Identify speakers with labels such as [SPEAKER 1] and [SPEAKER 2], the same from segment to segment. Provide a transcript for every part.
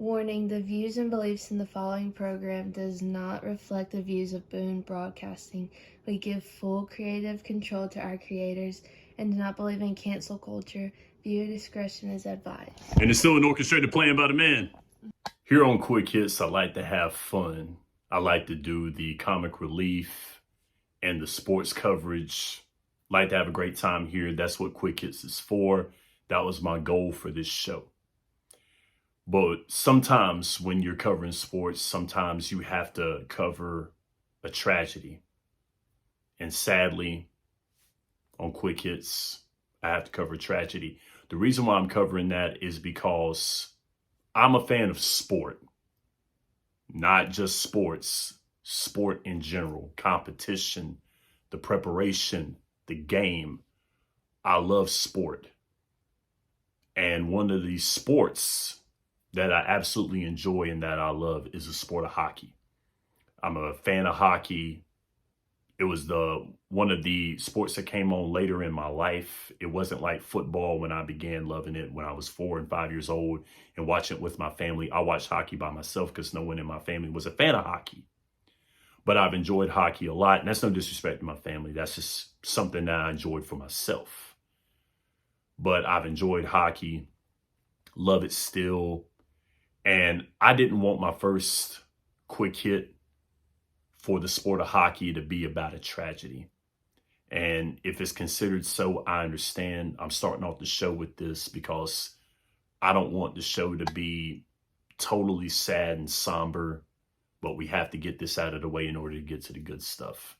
[SPEAKER 1] Warning, the views and beliefs in the following program does not reflect the views of Boone Broadcasting. We give full creative control to our creators and do not believe in cancel culture. Viewer discretion is advised.
[SPEAKER 2] And it's still an orchestrated plan by the man. Here on Quick Hits, I like to have fun. I like to do the comic relief and the sports coverage. Like to have a great time here. That's what Quick Hits is for. That was my goal for this show. But sometimes when you're covering sports, sometimes you have to cover a tragedy. And sadly, on Quick Hits, I have to cover tragedy. The reason why I'm covering that is because I'm a fan of sport. Not just sports, sport in general, competition, the preparation, the game. I love sport. And one of these sports that I absolutely enjoy and that I love is the sport of hockey. I'm a fan of hockey. It was one of the sports that came on later in my life. It wasn't like football when I began loving it when I was 4 and 5 years old and watching it with my family. I watched hockey by myself because no one in my family was a fan of hockey. But I've enjoyed hockey a lot, and that's no disrespect to my family. That's just something that I enjoyed for myself. But I've enjoyed hockey, love it still. And I didn't want my first quick hit for the sport of hockey to be about a tragedy. And if it's considered so, I understand. I'm starting off the show with this because I don't want the show to be totally sad and somber, but we have to get this out of the way in order to get to the good stuff.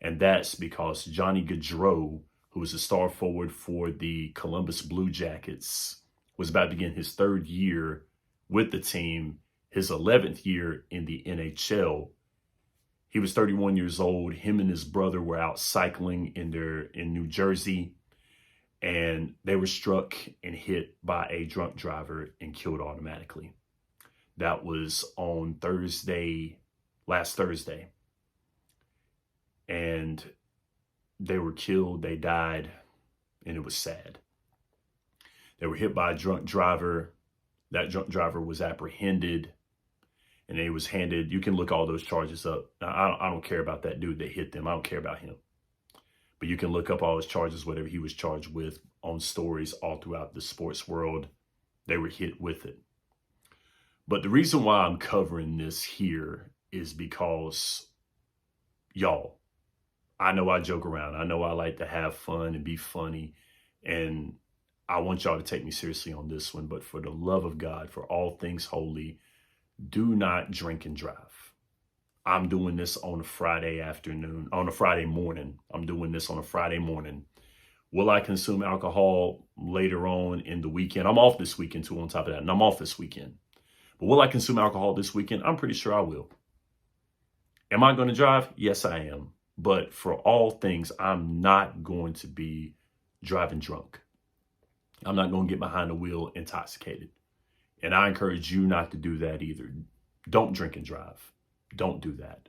[SPEAKER 2] And that's because Johnny Gaudreau, who was a star forward for the Columbus Blue Jackets, was about to begin his 3rd year with the team, his 11th year in the NHL. He was 31 years old. Him and his brother were out cycling in New Jersey, and they were struck and hit by a drunk driver and killed automatically. That was on last Thursday. And they were killed, they died, and it was sad. They were hit by a drunk driver. That drunk driver was apprehended and he was handed, you can look all those charges up. Now, I don't care about that dude that hit them. I don't care about him. But you can look up all his charges, whatever he was charged with, on stories all throughout the sports world. They were hit with it. But the reason why I'm covering this here is because, y'all, I know I joke around. I know I like to have fun and be funny. And I want y'all to take me seriously on this one, but for the love of God, for all things holy, do not drink and drive. I'm doing this on a Friday morning. I'm doing this on a Friday morning. Will I consume alcohol later on in the weekend? I'm off this weekend too, on top of that, and I'm off this weekend. But will I consume alcohol this weekend? I'm pretty sure I will. Am I going to drive? Yes, I am. But for all things, I'm not going to be driving drunk. I'm not going to get behind the wheel intoxicated. And I encourage you not to do that either. Don't drink and drive. Don't do that.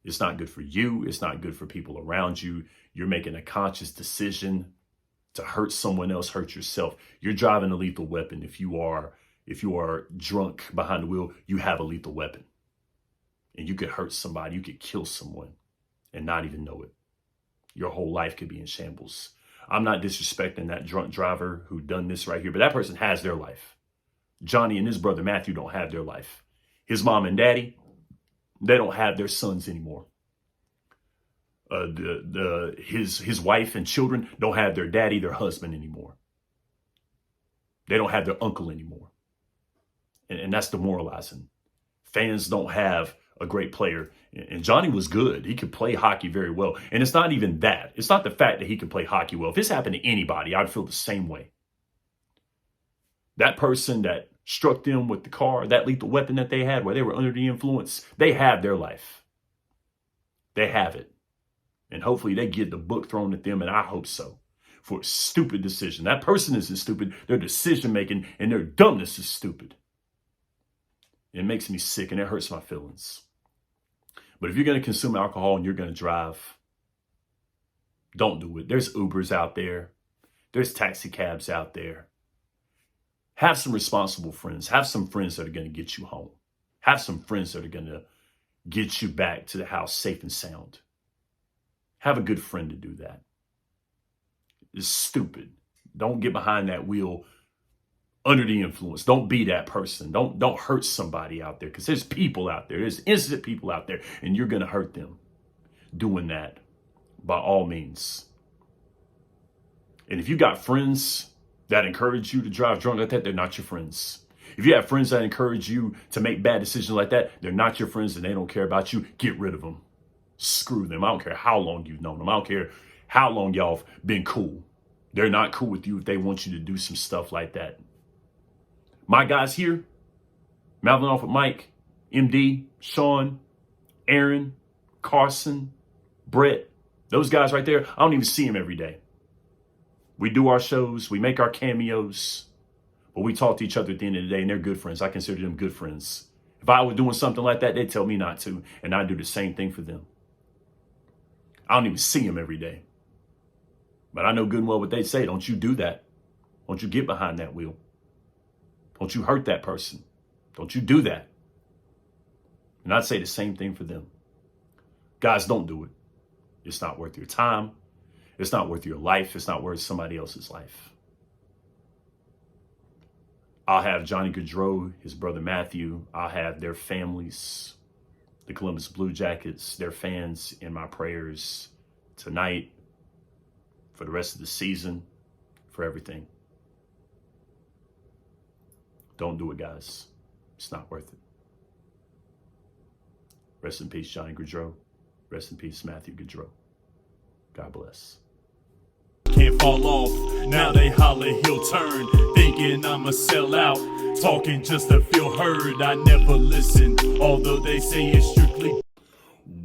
[SPEAKER 2] It's not good for you. It's not good for people around you. You're making a conscious decision to hurt someone else, hurt yourself. You're driving a lethal weapon. If you are drunk behind the wheel, you have a lethal weapon. And you could hurt somebody. You could kill someone and not even know it. Your whole life could be in shambles. I'm not disrespecting that drunk driver who done this right here, but that person has their life. Johnny and his brother Matthew don't have their life. His mom and daddy, they don't have their sons anymore. His wife and children don't have their daddy, their husband anymore. They don't have their uncle anymore. And that's demoralizing. Fans don't have a great player. And Johnny was good. He could play hockey very well. And it's not even that. It's not the fact that he can play hockey well. If this happened to anybody, I'd feel the same way. That person that struck them with the car, that lethal weapon that they had where they were under the influence, they have their life. They have it. And hopefully they get the book thrown at them, and I hope so, for a stupid decision. That person isn't stupid. Their decision making and their dumbness is stupid. It makes me sick and it hurts my feelings. But if you're going to consume alcohol and you're going to drive, don't do it. There's Ubers out there. There's taxi cabs out there. Have some responsible friends. Have some friends that are going to get you home. Have some friends that are going to get you back to the house safe and sound. Have a good friend to do that. It's stupid. Don't get behind that wheel under the influence. Don't be that person. Don't hurt somebody out there, because there's people out there. There's innocent people out there, and you're going to hurt them doing that by all means. And if you got friends that encourage you to drive drunk like that, they're not your friends. If you have friends that encourage you to make bad decisions like that, they're not your friends and they don't care about you. Get rid of them. Screw them. I don't care how long you've known them. I don't care how long y'all have been cool. They're not cool with you if they want you to do some stuff like that. My guys here, mouthing off with Mike, MD, Sean, Aaron, Carson, Brett, those guys right there, I don't even see them every day. We do our shows, we make our cameos, but we talk to each other at the end of the day, and they're good friends. I consider them good friends. If I was doing something like that, they'd tell me not to, and I do the same thing for them. I don't even see them every day. But I know good and well what they say. Don't you do that. Don't you get behind that wheel. Don't you hurt that person. Don't you do that. And I'd say the same thing for them. Guys, don't do it. It's not worth your time. It's not worth your life. It's not worth somebody else's life. I'll have Johnny Gaudreau, his brother Matthew. I'll have their families, the Columbus Blue Jackets, their fans in my prayers tonight, for the rest of the season, for everything. Don't do it, guys. It's not worth it. Rest in peace, Johnny Gaudreau. Rest in peace, Matthew Gaudreau. God bless.
[SPEAKER 3] Can't fall off, now they holler he'll turn, thinking I'ma sell out, talking just to feel heard. I never listen, although they say it's strictly.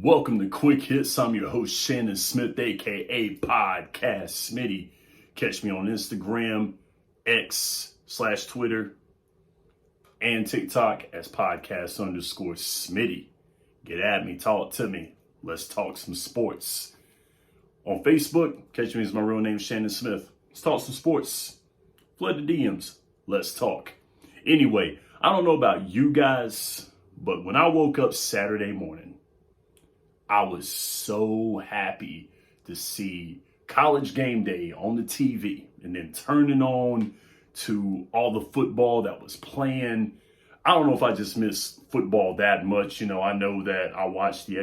[SPEAKER 2] Welcome to Quick Hits. I'm your host, Shannon Smith, aka Podcast Smitty. Catch me on Instagram, X/Twitter, and TikTok as podcast_Smitty. Get at me, talk to me. Let's talk some sports. On Facebook, catch me as my real name, Shannon Smith. Let's talk some sports. Flood the DMs. Let's talk. Anyway, I don't know about you guys, but when I woke up Saturday morning, I was so happy to see College Game Day on the TV and then turning on to all the football that was playing. I don't know if I just miss football that much. You know, I know that I watched the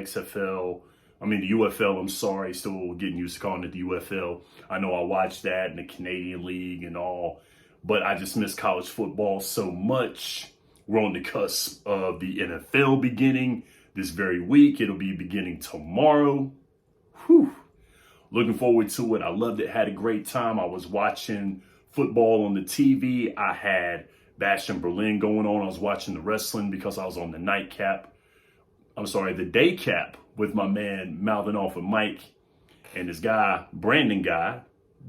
[SPEAKER 2] the UFL, I'm sorry, still getting used to calling it the UFL. I know I watched that in the Canadian League and all, but I just miss college football so much. We're on the cusp of the NFL beginning this very week. It'll be beginning tomorrow. Whew. Looking forward to it. I loved it, had a great time. I was watching football on the TV. I had Bash in Berlin going on. I was watching the wrestling because I was on the the day cap with my man mouthing off with Mike and this guy, Brandon guy.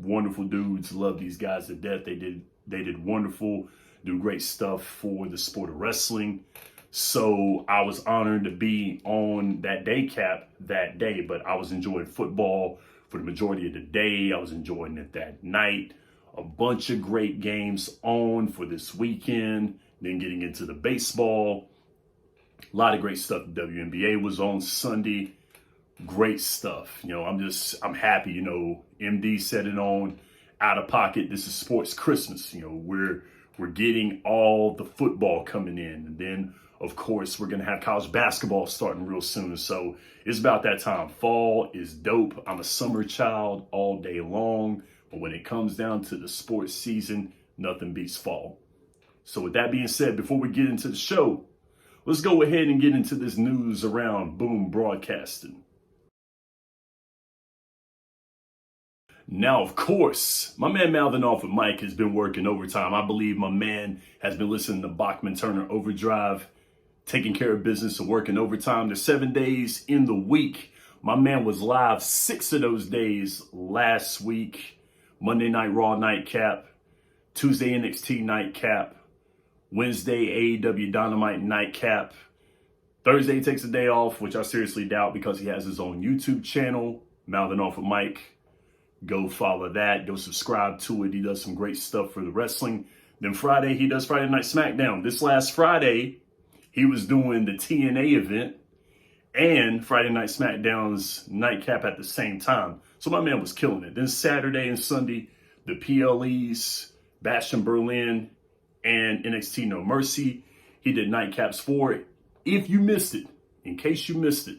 [SPEAKER 2] Wonderful dudes. Love these guys to death. They did wonderful, do great stuff for the sport of wrestling. So I was honored to be on that day cap that day, but I was enjoying football for the majority of the day. I was enjoying it that night. A bunch of great games on for this weekend. Then getting into the baseball. A lot of great stuff. The WNBA was on Sunday. Great stuff. You know, I'm happy. You know, MD said it on Out of Pocket. This is sports Christmas. You know, we're getting all the football coming in. And then, of course, we're going to have college basketball starting real soon. So it's about that time. Fall is dope. I'm a summer child all day long. But when it comes down to the sports season, nothing beats fall. So with that being said, before we get into the show, let's go ahead and get into this news around Boom Broadcasting. Now, of course, my man mouthing off with Mike has been working overtime. I believe my man has been listening to Bachman Turner Overdrive, taking care of business and working overtime. There's 7 days in the week. My man was live 6 of those days last week. Monday Night Raw nightcap, Tuesday NXT nightcap, Wednesday AEW Dynamite nightcap. Thursday takes a day off, which I seriously doubt because he has his own YouTube channel, Mouthing Off with Mike. Go follow that. Go subscribe to it. He does some great stuff for the wrestling. Then Friday, he does Friday Night SmackDown. This last Friday, he was doing the TNA event and Friday Night SmackDown's nightcap at the same time. So my man was killing it. Then Saturday and Sunday, the PLEs, Bash in Berlin, and NXT No Mercy. He did nightcaps for it. If you missed it, in case you missed it,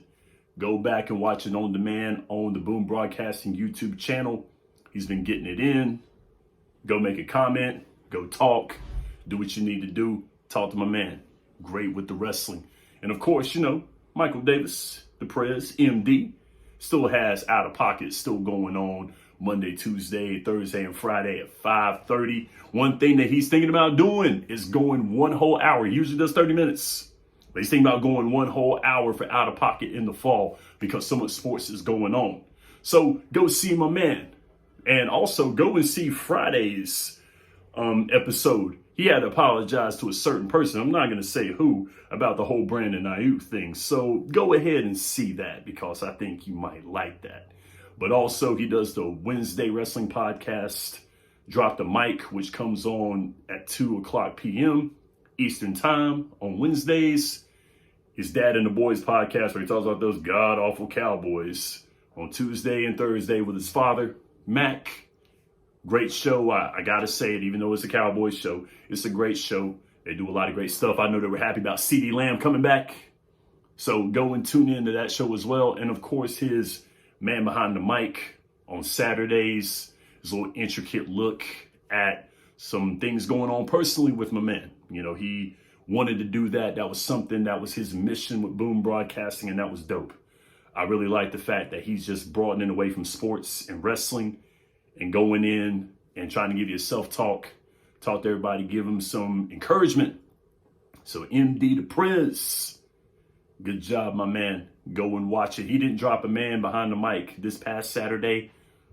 [SPEAKER 2] go back and watch it on demand on the Boom Broadcasting YouTube channel. He's been getting it in. Go make a comment. Go talk. Do what you need to do. Talk to my man. Great with the wrestling. And of course, you know, Michael Davis, the Prez, MD, still has Out of Pocket still going on Monday, Tuesday, Thursday, and Friday at 5:30. One thing that he's thinking about doing is going one whole hour. He usually does 30 minutes. But he's thinking about going one whole hour for Out of Pocket in the fall because so much sports is going on. So go see my man. And also go and see Friday's episode. He had to apologize to a certain person. I'm not going to say who about the whole Brandon Ayuk thing. So go ahead and see that because I think you might like that. But also he does the Wednesday Wrestling Podcast, Drop the Mic, which comes on at 2:00 p.m. Eastern Time on Wednesdays. His Dad and the Boys podcast, where he talks about those god-awful Cowboys, on Tuesday and Thursday with his father, Mac. Great show. I got to say it, even though it's a Cowboys show. It's a great show. They do a lot of great stuff. I know they were happy about CeeDee Lamb coming back. So go and tune into that show as well. And, of course, his Man Behind the Mic on Saturdays. His little intricate look at some things going on personally with my man. You know, he wanted to do that. That was something that was his mission with Boom Broadcasting, and that was dope. I really like the fact that he's just broadening away from sports and wrestling and going in and trying to give you a self-talk, talk to everybody, give them some encouragement. So MD the Prez, good job, my man. Go and watch it. He didn't drop a Man Behind the Mic this past Saturday.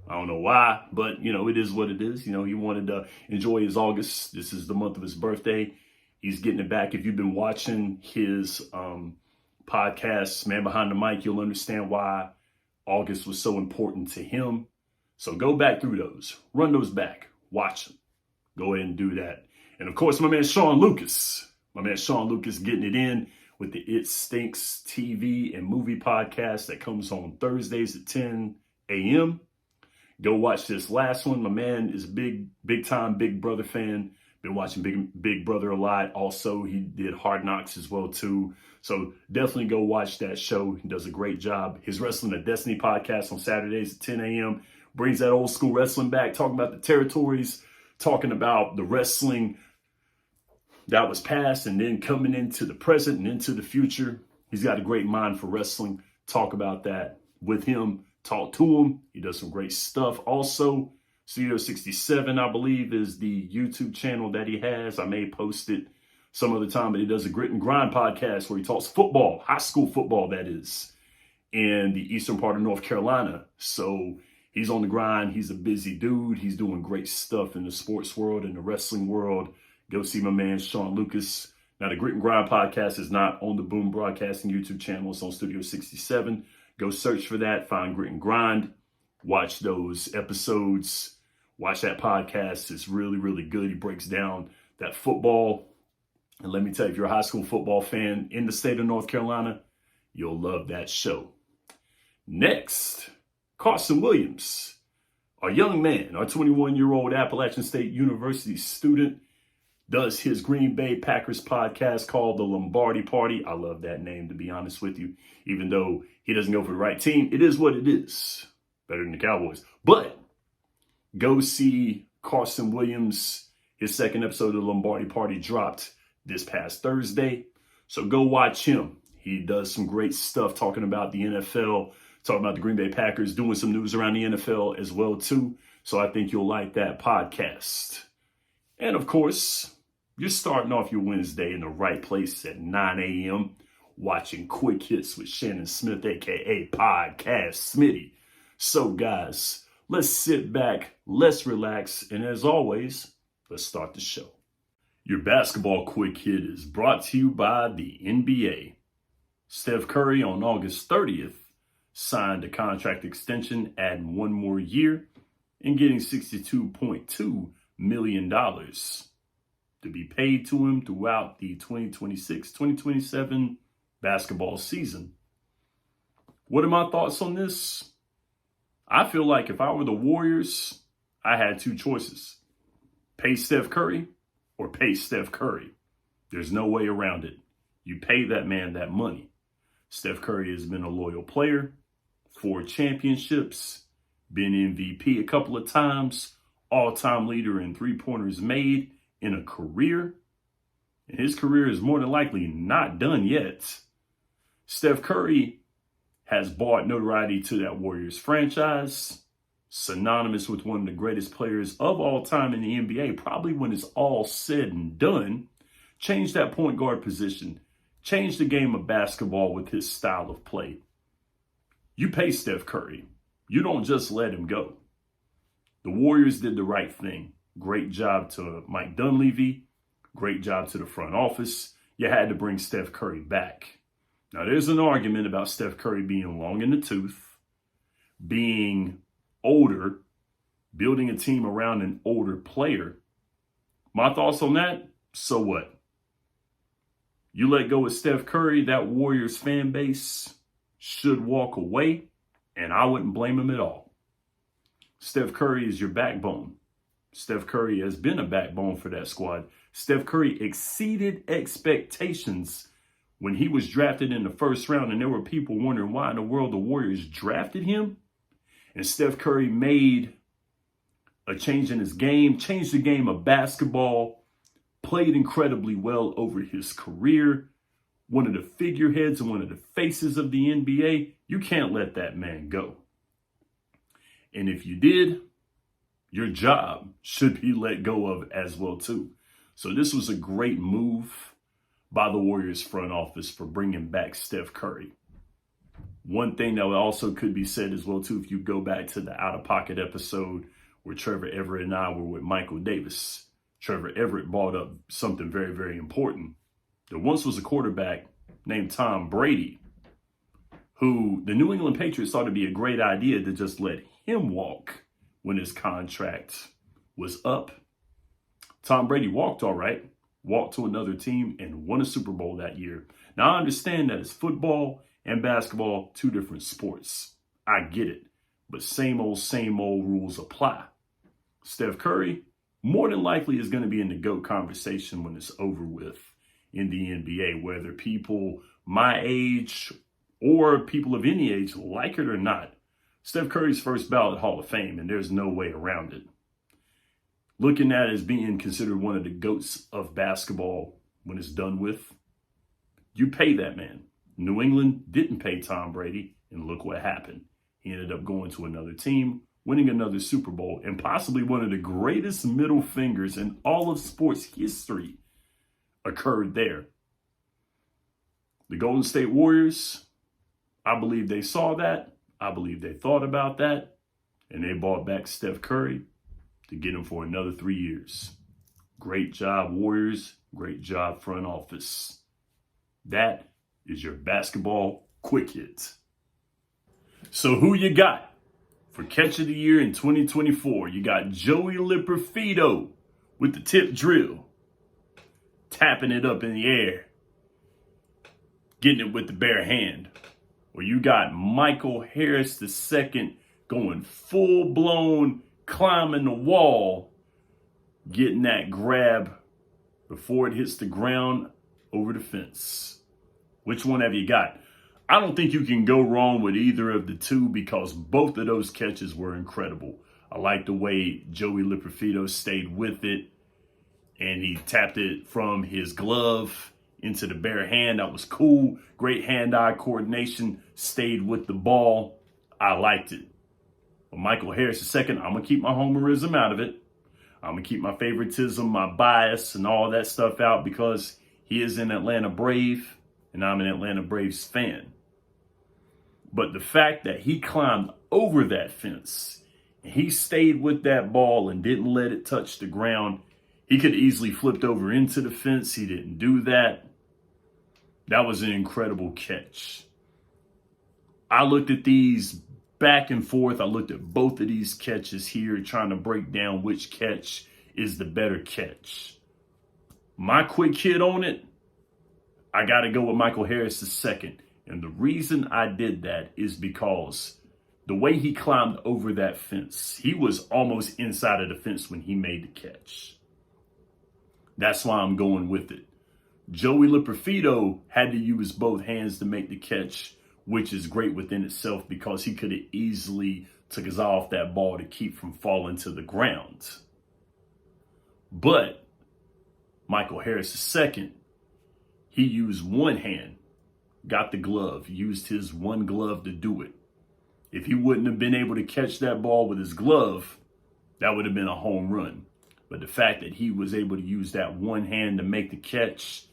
[SPEAKER 2] I don't know why, but, you know, it is what it is. You know, he wanted to enjoy his August. This is the month of his birthday. He's getting it back. If you've been watching his podcast, Man Behind the Mic, you'll understand why August was so important to him. So go back through those. Run those back. Watch them. Go ahead and do that. And, of course, my man Sean Lucas. My man Sean Lucas getting it in with the It Stinks TV and movie podcast that comes on Thursdays at 10 a.m. Go watch this last one. My man is a big time Big Brother fan. Been watching Big Brother a lot. Also, he did Hard Knocks as well, too. So definitely go watch that show. He does a great job. His Wrestling at Destiny podcast on Saturdays at 10 a.m. brings that old school wrestling back, talking about the territories, talking about the wrestling that was past and then coming into the present and into the future. He's got a great mind for wrestling. Talk about that with him. Talk to him. He does some great stuff. Also, Studio 67, I believe, is the YouTube channel that he has. I may post it some other time, but he does a Grit and Grind podcast where he talks football, high school football, that is, in the eastern part of North Carolina. So he's on the grind. He's a busy dude. He's doing great stuff in the sports world and the wrestling world. Go see my man, Sean Lucas. Now, the Grit and Grind podcast is not on the Boom Broadcasting YouTube channel. It's on Studio 67. Go search for that. Find Grit and Grind. Watch those episodes. Watch that podcast. It's really, really good. He breaks down that football. And let me tell you, if you're a high school football fan in the state of North Carolina, you'll love that show. Next, Carson Williams, our young man, our 21-year-old Appalachian State University student, does his Green Bay Packers podcast called The Lombardi Party. I love that name, to be honest with you. Even though he doesn't go for the right team, it is what it is. Better than the Cowboys. But go see Carson Williams. His second episode of The Lombardi Party dropped this past Thursday. So go watch him. He does some great stuff talking about the NFL, talking about the Green Bay Packers, doing some news around the NFL as well, too. So I think you'll like that podcast. And, of course, you're starting off your Wednesday in the right place at 9 a.m. watching Quick Hits with Shannon Smith, a.k.a. Podcast Smitty. So, guys, let's sit back, let's relax, and as always, let's start the show. Your basketball Quick Hit is brought to you by the NBA. Steph Curry on August 30th signed a contract extension, adding one more year and getting $62.2 million. to be paid to him throughout the 2026-2027 basketball season. What are my thoughts on this? I feel like if I were the Warriors, I had two choices. Pay Steph Curry or pay Steph Curry. There's no way around it. You pay that man that money. Steph Curry has been a loyal player, 4 championships, been MVP a couple of times, all-time leader in three-pointers made in a career. And his career is more than likely not done yet. Steph Curry has brought notoriety to that Warriors franchise, synonymous with one of the greatest players of all time in the NBA, probably when it's all said and done. Changed that point guard position, changed the game of basketball with his style of play. You pay Steph Curry. You don't just let him go. The Warriors did the right thing. Great job to Mike Dunleavy. Great job to the front office. You had to bring Steph Curry back. Now, there's an argument about Steph Curry being long in the tooth, being older, building a team around an older player. My thoughts on that? So what? You let go of Steph Curry, that Warriors fan base should walk away, and I wouldn't blame him at all. Steph Curry is your backbone. Steph Curry has been a backbone for that squad. Steph Curry exceeded expectations when he was drafted in the first round, and there were people wondering why in the world the Warriors drafted him. And Steph Curry made a change in his game, changed the game of basketball, played incredibly well over his career. One of the figureheads and one of the faces of the NBA. You can't let that man go. And if you did, your job should be let go of as well too. So this was a great move by the Warriors front office for bringing back Steph Curry. One thing that also could be said as well too, if you go back to the Out of Pocket episode where Trevor Everett and I were with Michael Davis, Trevor Everett brought up something very, very important. There once was a quarterback named Tom Brady who the New England Patriots thought it'd be a great idea to just let him walk when his contract was up. Tom Brady walked all right, walked to another team and won a Super Bowl that year. Now, I understand that it's football and basketball, two different sports. I get it. But same old rules apply. Steph Curry, more than likely, is going to be in the GOAT conversation when it's over with in the NBA, whether people my age or people of any age like it or not. Steph Curry's first ballot Hall of Fame, and there's no way around it. Looking at it as being considered one of the GOATs of basketball when it's done with, you pay that man. New England didn't pay Tom Brady, and look what happened. He ended up going to another team, winning another Super Bowl, and possibly one of the greatest middle fingers in all of sports history occurred there. The Golden State Warriors, I believe they saw that. I believe they thought about that, and they brought back Steph Curry to get him for another 3 years. Great job, Warriors. Great job, front office. That is your basketball quick hit. So who you got for Catch of the Year in 2024? You got Joey Liperfido with the tip drill, tapping it up in the air, getting it with the bare hand. Or you got Michael Harris II going full-blown, climbing the wall, getting that grab before it hits the ground over the fence. Which one have you got? I don't think you can go wrong with either of the two because both of those catches were incredible. I like the way Joey Liperfido stayed with it and he tapped it from his glove into the bare hand. That was cool. Great hand-eye coordination. Stayed with the ball. I liked it. But Michael Harris II, I'm going to keep my homerism out of it. I'm going to keep my favoritism, my bias, and all that stuff out because he is an Atlanta Brave, and I'm an Atlanta Braves fan. But the fact that he climbed over that fence, and he stayed with that ball and didn't let it touch the ground, he could easily flipped over into the fence. He didn't do that. That was an incredible catch. I looked at these back and forth. I looked at both of these catches here, trying to break down which catch is the better catch. My quick hit on it, I got to go with Michael Harris II. And the reason I did that is because the way he climbed over that fence, he was almost inside of the fence when he made the catch. That's why I'm going with it. Joey Lipperfido had to use both hands to make the catch, which is great within itself because he could have easily took his eye off that ball to keep from falling to the ground. But Michael Harris II, he used one hand, got the glove, used his one glove to do it. If he wouldn't have been able to catch that ball with his glove, that would have been a home run. But the fact that he was able to use that one hand to make the catch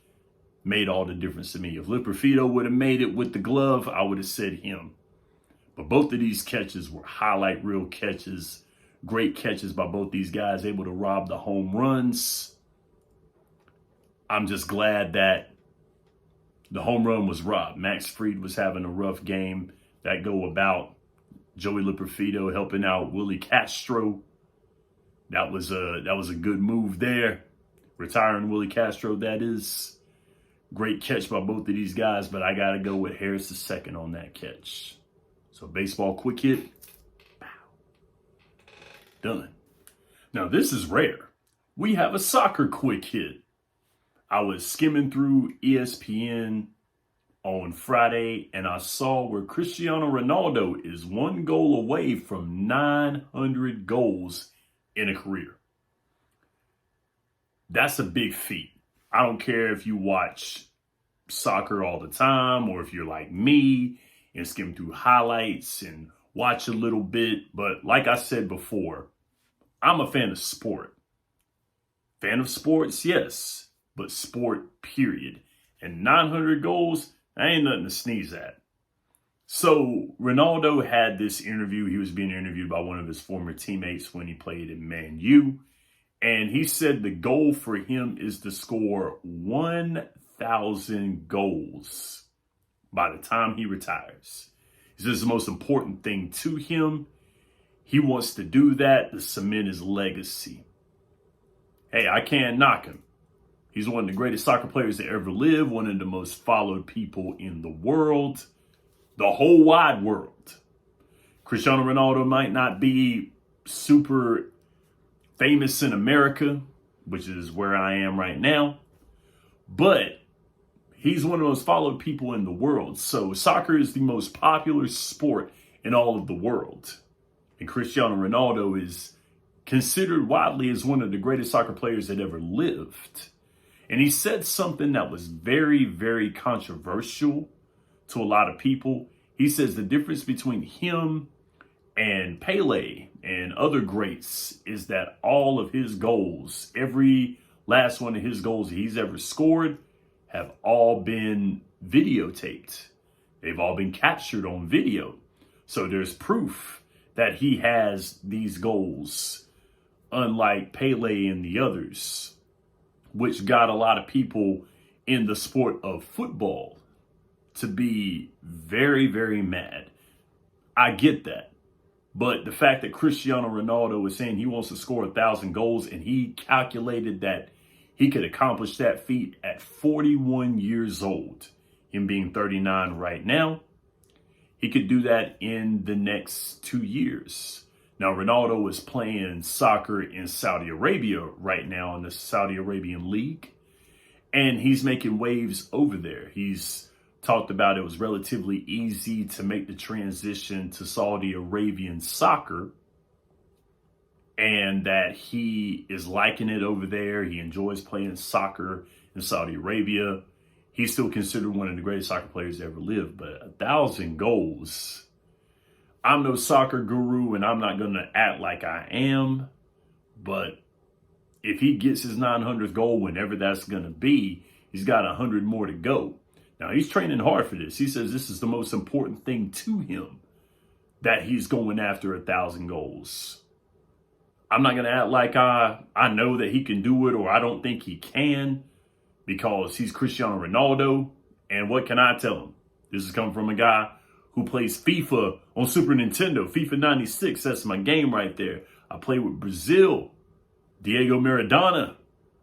[SPEAKER 2] made all the difference to me. If Lipperfido would have made it with the glove, I would have said him. But both of these catches were highlight reel catches. Great catches by both these guys, able to rob the home runs. I'm just glad that the home run was robbed. Max Fried was having a rough game. That go about Joey Lipperfido helping out Willie Castro. That was a good move there. Retiring Willie Castro, that is. Great catch by both of these guys, but I got to go with Harris II on that catch. So baseball quick hit. Pow. Done. Now this is rare. We have a soccer quick hit. I was skimming through ESPN on Friday and I saw where Cristiano Ronaldo is one goal away from 900 goals in a career. That's a big feat. I don't care if you watch soccer all the time or if you're like me and skim through highlights and watch a little bit. But like I said before, I'm a fan of sport. Fan of sports, yes, but sport, period. And 900 goals, that ain't nothing to sneeze at. So Ronaldo had this interview. He was being interviewed by one of his former teammates when he played in Man U. And he said the goal for him is to score 1,000 goals by the time he retires. He says the most important thing to him. He wants to do that to cement his legacy. Hey, I can't knock him. He's one of the greatest soccer players to ever live, one of the most followed people in the world, the whole wide world. Cristiano Ronaldo might not be super famous in America, which is where I am right now, but he's one of the most followed people in the world. So soccer is the most popular sport in all of the world. And Cristiano Ronaldo is considered widely as one of the greatest soccer players that ever lived. And he said something that was very, very controversial to a lot of people. He says the difference between him and Pele and other greats is that all of his goals, every last one of his goals he's ever scored, have all been videotaped. They've all been captured on video. So there's proof that he has these goals, unlike Pele and the others, which got a lot of people in the sport of football to be very, very mad. I get that. But the fact that Cristiano Ronaldo is saying he wants to score 1,000 goals and he calculated that he could accomplish that feat at 41 years old, him being 39 right now, he could do that in the next 2 years. Now, Ronaldo is playing soccer in Saudi Arabia right now in the Saudi Arabian League, and he's making waves over there. He's talked about it was relatively easy to make the transition to Saudi Arabian soccer and that he is liking it over there. He enjoys playing soccer in Saudi Arabia. He's still considered one of the greatest soccer players to ever live, but 1,000 goals. I'm no soccer guru and I'm not going to act like I am, but if he gets his 900th goal, whenever that's going to be, he's got 100 more to go. Now, he's training hard for this. He says this is the most important thing to him, that he's going after 1,000 goals. I'm not going to act like I know that he can do it or I don't think he can because he's Cristiano Ronaldo. And what can I tell him? This is coming from a guy who plays FIFA on Super Nintendo. FIFA 96, that's my game right there. I play with Brazil, Diego Maradona.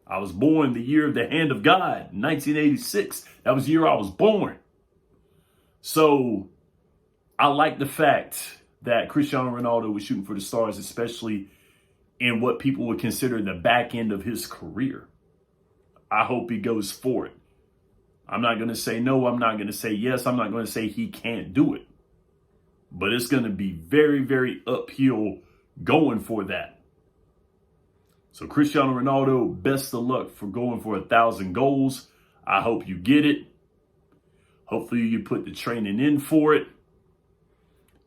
[SPEAKER 2] I was born the year of the hand of God, 1986. That was the year I was born. So I like the fact that Cristiano Ronaldo was shooting for the stars, especially in what people would consider the back end of his career. I hope he goes for it. I'm not going to say no. I'm not going to say yes. I'm not going to say he can't do it. But it's going to be very, very uphill going for that. So Cristiano Ronaldo, best of luck for going for 1,000 goals. I hope you get it. Hopefully you put the training in for it.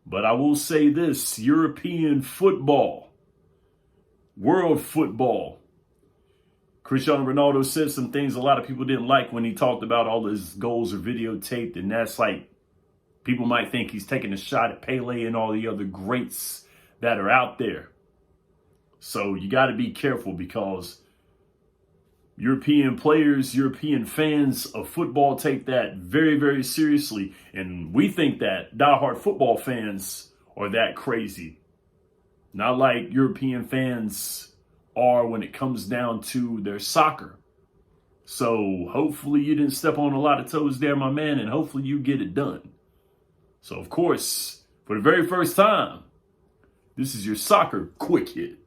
[SPEAKER 2] But I will say this, European football, world football. Cristiano Ronaldo said some things a lot of people didn't like when he talked about all his goals are videotaped. And that's like, people might think he's taking a shot at Pele and all the other greats that are out there. So you got to be careful, because European players, European fans of football take that very, very seriously. And we think that diehard football fans are that crazy. Not like European fans are when it comes down to their soccer. So hopefully you didn't step on a lot of toes there, my man, and hopefully you get it done. So, of course, for the very first time, this is your soccer quick hit.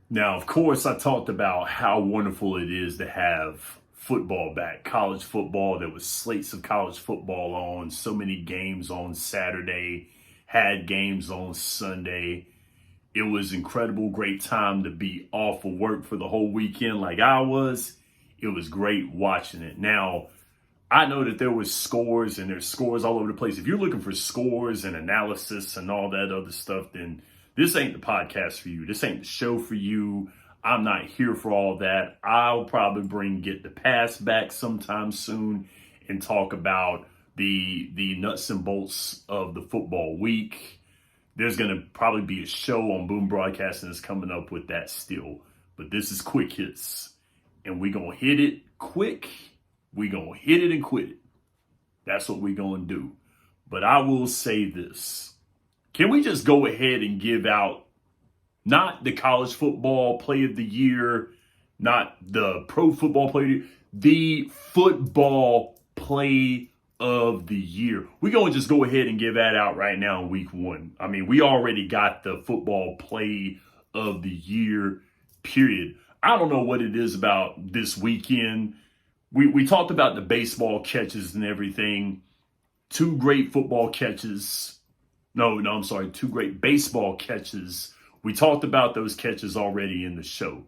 [SPEAKER 2] Now, of course, I talked about how wonderful it is to have football back. College football, there was slates of college football on, so many games on Saturday, had games on Sunday. It was incredible, great time to be off of work for the whole weekend like I was. It was great watching it. Now, I know that there was scores, and there's scores all over the place. If you're looking for scores and analysis and all that other stuff, then this ain't the podcast for you. This ain't the show for you. I'm not here for all that. I'll probably Get the Pass back sometime soon and talk about the nuts and bolts of the football week. There's going to probably be a show on Boom Broadcasting that's coming up with that still. But this is Quick Hits. And we're going to hit it quick. We're going to hit it and quit it. That's what we're going to do. But I will say this. Can we just go ahead and give out not the college football play of the year, not the pro football play of the year, the football play of the year? We're going to just go ahead and give that out right now in week 1. I mean, we already got the football play of the year, period. I don't know what it is about this weekend. We talked about the baseball catches and everything. 2 great football catches. Two great baseball catches. We talked about those catches already in the show.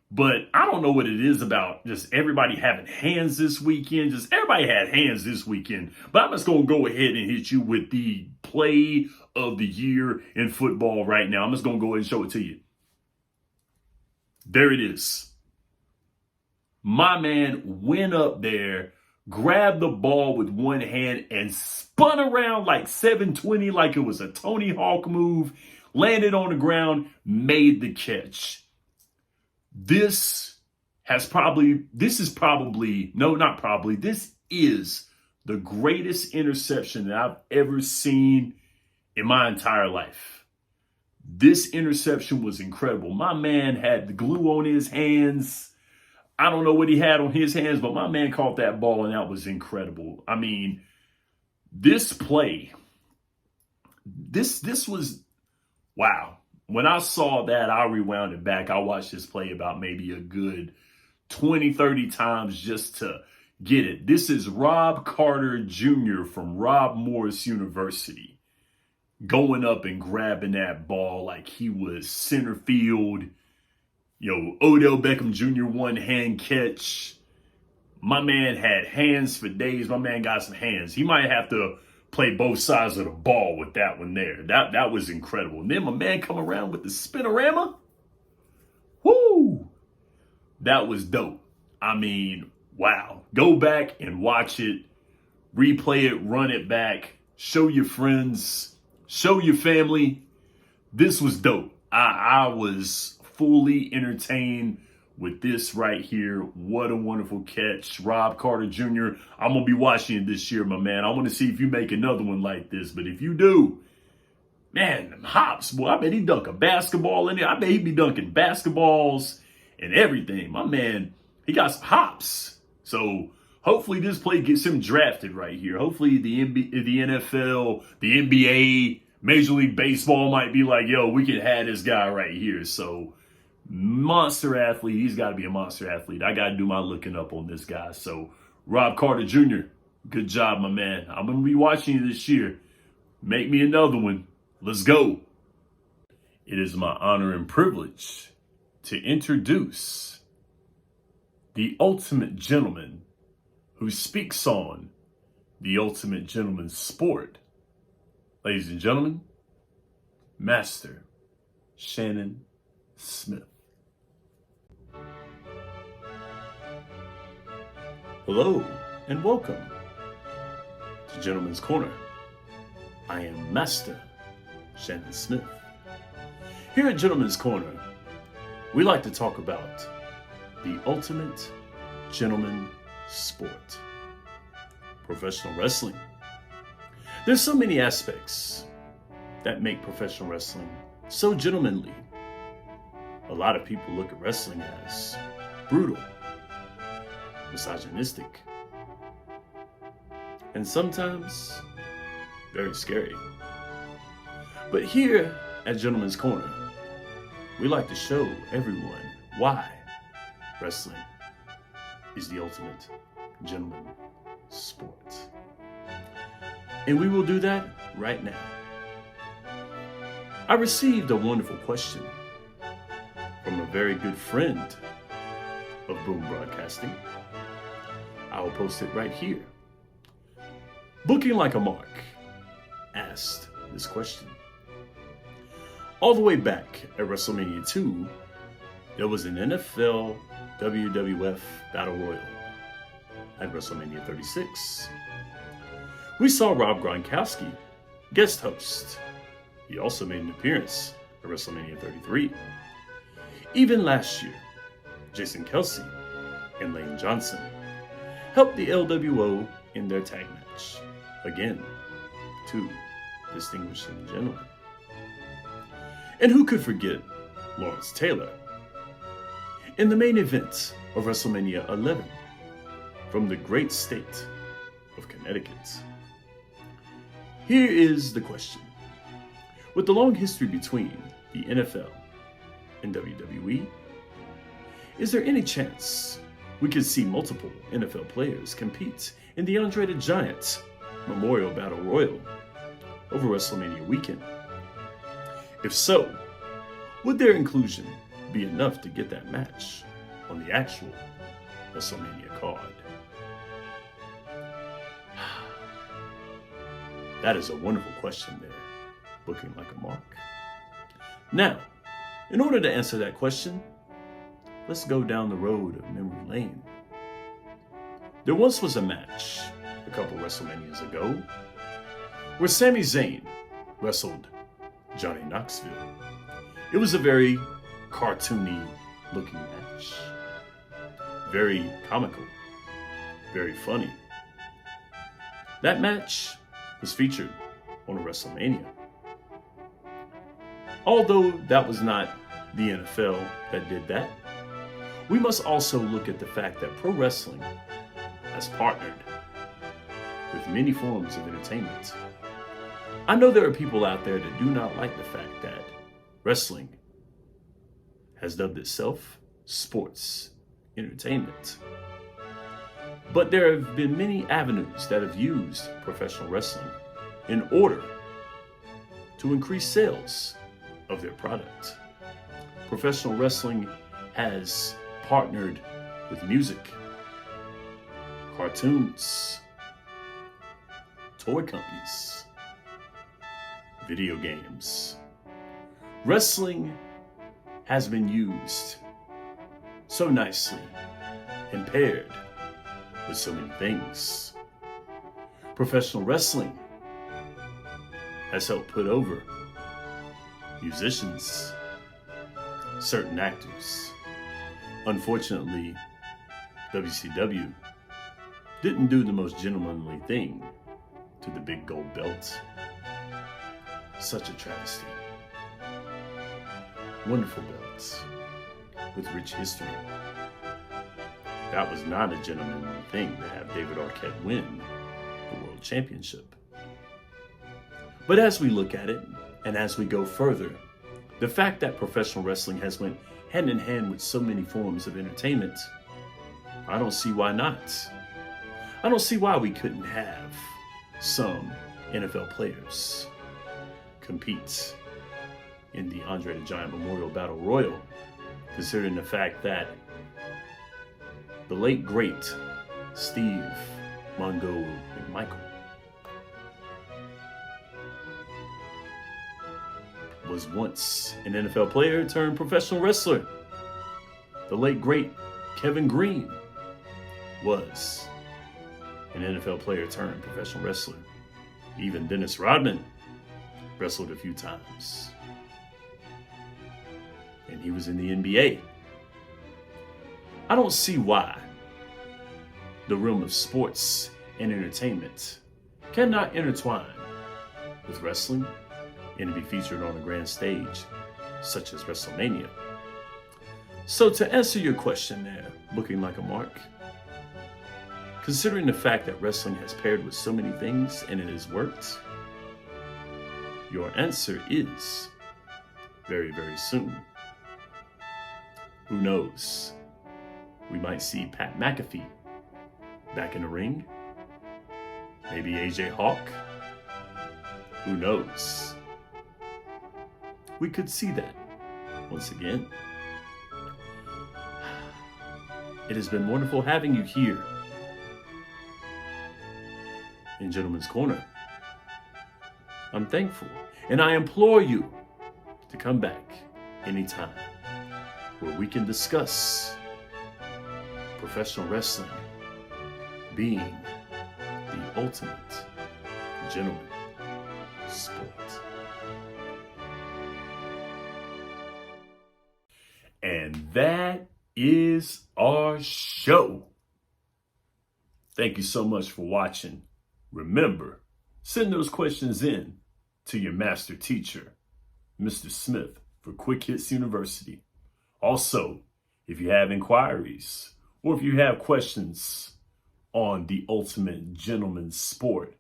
[SPEAKER 2] But I don't know what it is about just everybody having hands this weekend. Just everybody had hands this weekend. But I'm just going to go ahead and hit you with the play of the year in football right now. I'm just going to go ahead and show it to you. There it is. My man went up there, grabbed the ball with one hand and spun around like 720, like it was a Tony Hawk move, landed on the ground, made the catch. This is the greatest interception that I've ever seen in my entire life. This interception was incredible. My man had the glue on his hands. I don't know what he had on his hands, but my man caught that ball, and that was incredible. I mean, this play, this was, wow. When I saw that, I rewound it back. I watched this play about maybe a good 20, 30 times just to get it. This is Rob Carter Jr. from Rob Morris University going up and grabbing that ball like he was center field. Odell Beckham Jr. one-hand catch. My man had hands for days. My man got some hands. He might have to play both sides of the ball with that one there. That was incredible. And then my man come around with the spinorama. Woo! That was dope. I mean, wow. Go back and watch it. Replay it. Run it back. Show your friends. Show your family. This was dope. I was fully entertained with this right here. What a wonderful catch. Rob Carter Jr. I'm going to be watching it this year, my man. I want to see if you make another one like this. But if you do, man, them hops, boy, I bet he dunk a basketball in there. I bet he'd be dunking basketballs and everything. My man, he got some hops. So hopefully this play gets him drafted right here. Hopefully the NFL, the NBA, Major League Baseball might be like, yo, we can have this guy right here. So monster athlete. He's got to be a monster athlete. I got to do my looking up on this guy. So Rob Carter Jr., good job, my man. I'm going to be watching you this year. Make me another one. Let's go. It is my honor and privilege to introduce the ultimate gentleman who speaks on the ultimate gentleman's sport. Ladies and gentlemen, Master Shannon Smith. Hello and welcome to Gentleman's Corner. I am Master Shannon Smith. Here at Gentleman's Corner, we like to talk about the ultimate gentleman sport, professional wrestling. There's so many aspects that make professional wrestling so gentlemanly. A lot of people look at wrestling as brutal, misogynistic, and sometimes very scary. But here at Gentleman's Corner, we like to show everyone why wrestling is the ultimate gentleman sport. And we will do that right now. I received a wonderful question from a very good friend of Boom Broadcasting. I will post it right here. Booking Like a Mark asked this question. All the way back at WrestleMania 2, there was an NFL WWF Battle Royal. At WrestleMania 36, we saw Rob Gronkowski guest host. He also made an appearance at WrestleMania 33. Even last year, Jason Kelsey and Lane Johnson helped the LWO in their tag match. Again, two distinguished gentlemen. And who could forget Lawrence Taylor in the main event of WrestleMania 11 from the great state of Connecticut. Here is the question. With the long history between the NFL and WWE, is there any chance we could see multiple NFL players compete in the Andre the Giant Memorial Battle Royal over WrestleMania weekend? If so, would their inclusion be enough to get that match on the actual WrestleMania card? That is a wonderful question there, Booking Like a Mark. Now, in order to answer that question, let's go down the road of memory lane. There once was a match a couple WrestleManias ago where Sami Zayn wrestled Johnny Knoxville. It was a very cartoony looking match. Very comical. Very funny. That match was featured on a WrestleMania. Although that was not the NFL that did that, we must also look at the fact that pro wrestling has partnered with many forms of entertainment. I know there are people out there that do not like the fact that wrestling has dubbed itself sports entertainment. But there have been many avenues that have used professional wrestling in order to increase sales of their product. Professional wrestling has partnered with music, cartoons, toy companies, video games. Wrestling has been used so nicely and paired with so many things. Professional wrestling has helped put over musicians, certain actors. Unfortunately, WCW didn't do the most gentlemanly thing to the big gold belt. Such a travesty. Wonderful belts. with rich history. That was not a gentlemanly thing to have David Arquette win the World Championship. But as we look at it, and as we go further, the fact that professional wrestling has went hand in hand with so many forms of entertainment, I don't see why not. I don't see why we couldn't have some NFL players compete in the Andre the Giant Memorial Battle Royal, considering the fact that the late great Steve Mongo McMichael was once an NFL player turned professional wrestler. The late great Kevin Green was an NFL player turned professional wrestler. Even Dennis Rodman wrestled a few times. And he was in the NBA. I don't see why the realm of sports and entertainment cannot intertwine with wrestling and to be featured on a grand stage such as WrestleMania. So to answer your question there, looking like a mark, considering the fact that wrestling has paired with so many things and it has worked, your answer is very, very soon. Who knows? We might see Pat McAfee back in the ring. Maybe AJ Hawk. Who knows? We could see that once again. It has been wonderful having you here in Gentleman's Corner. I'm thankful, and I implore you to come back anytime where we can discuss professional wrestling being the ultimate gentleman sport. And that is our show. Thank you so much for watching. Remember, send those questions in to your master teacher, Mr. Smith, for Quick Hits University. Also, if you have inquiries or if you have questions on the ultimate gentleman sport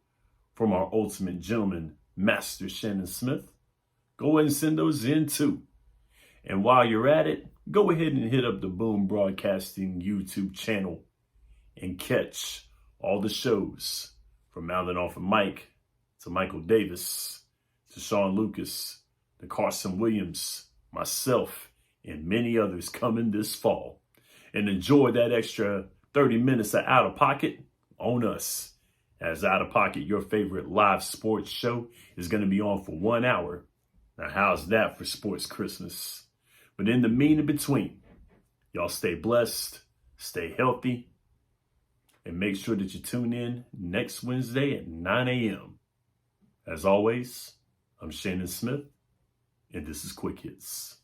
[SPEAKER 2] from our ultimate gentleman, Master Shannon Smith, go ahead and send those in too. And while you're at it, go ahead and hit up the Boom Broadcasting YouTube channel and catch all the shows from Mouthing Off of Mike to Michael Davis to Sean Lucas to Carson Williams, myself, and many others coming this fall. And enjoy that extra 30 minutes of Out of Pocket on us. As Out of Pocket, your favorite live sports show, is going to be on for 1 hour. Now, how's that for Sports Christmas? But in the mean and between, y'all stay blessed, stay healthy, and make sure that you tune in next Wednesday at 9 a.m. As always, I'm Shannon Smith, and this is Quick Hits.